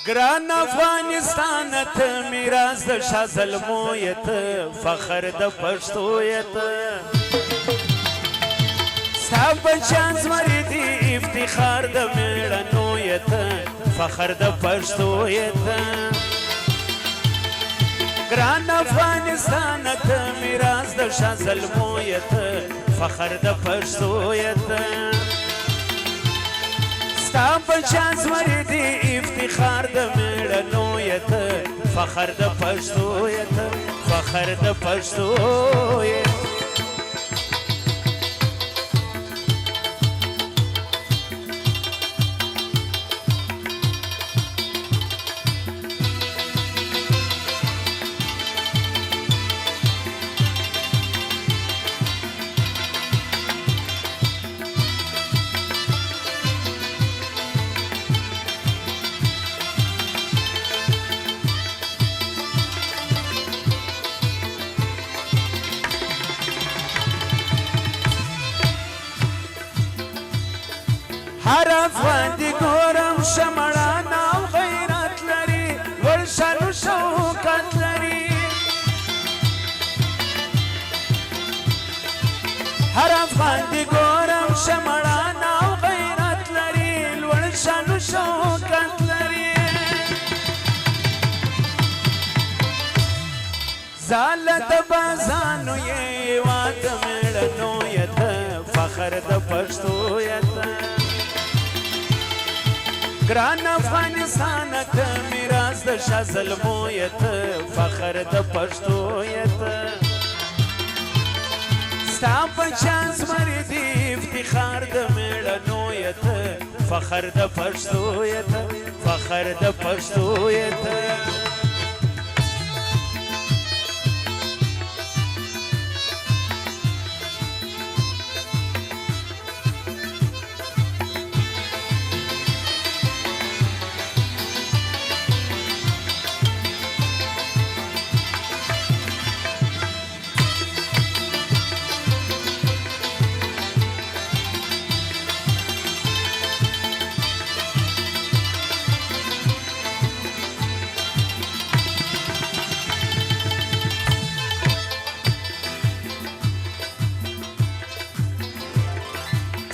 ګران افغانستان ته میراث د شاه زلمو یت فخر د پښتو یت ستا بچیان زمری دي افتخار د میړنو یت فخر د پښتو یت ګران افغانستان ته میراث د شاه زلمو یت فخر د پښتو یت ستا بچیان زمری دي افتخار د میړنو یت فخر د پښتو یت فخر د پښتو یت هر افغان دی ګورم شمعان او غیرت لري ور شان او شوکت لري هر افغان دی ګورم شمعان او غیرت لري ور شان او شوکت لري زالت بازانو یې واد میړنو یت فخر د پښتو یت ګران افغانستان ته میراث د شاه زلمو یت فخر د پښتو یت ستا بچیان زمری دي افتخار د میړنو یت فخر د پښتو یت فخر د پښتو یت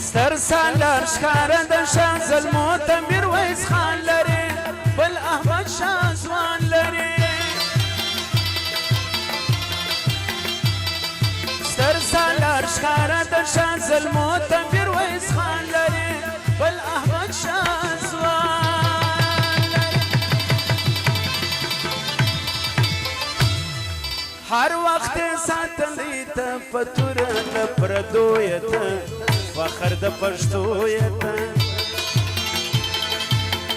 ستر سالار ښکاره د شاه زلمو ته میرویس خان لري بل احمد شاه ځوان لري ستر سالار ښکاره د شاه زلمو ته میرویس خان لري بل احمد شاه ځوان لري هر وخت ساتلی ته په توره د پردو یت فخر د پښتو یت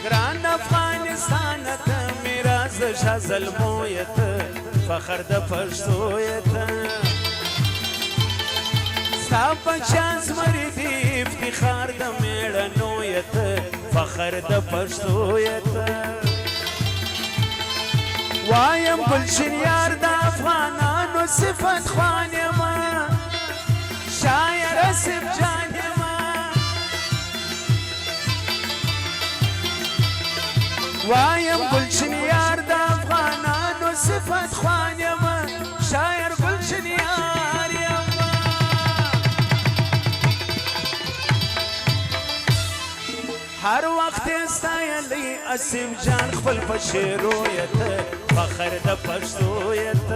ګران افغانستان ته میراث د شاه زلمو یت فخر د پښتو یت ستا بچیان زمری دي افتخار د میړنو یت فخر د پښتو یت وایم ګلشن یار د افغانانو صفت خوان یمه شاعر اسف جان یمه وایم ګلشن یار د افغانانو صفت خوان یمه شاعر ګلشن یار یمه هر وخت ستایلی اسف جان خپل په شعرو یت فخر د پښتو یت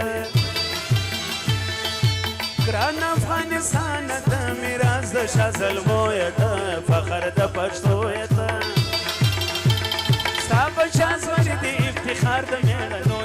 ګران افغانستان ته میراث د شاه زلمو یت فخر د پښتو یت ستا بچیان زمری دي افتخار د میړنو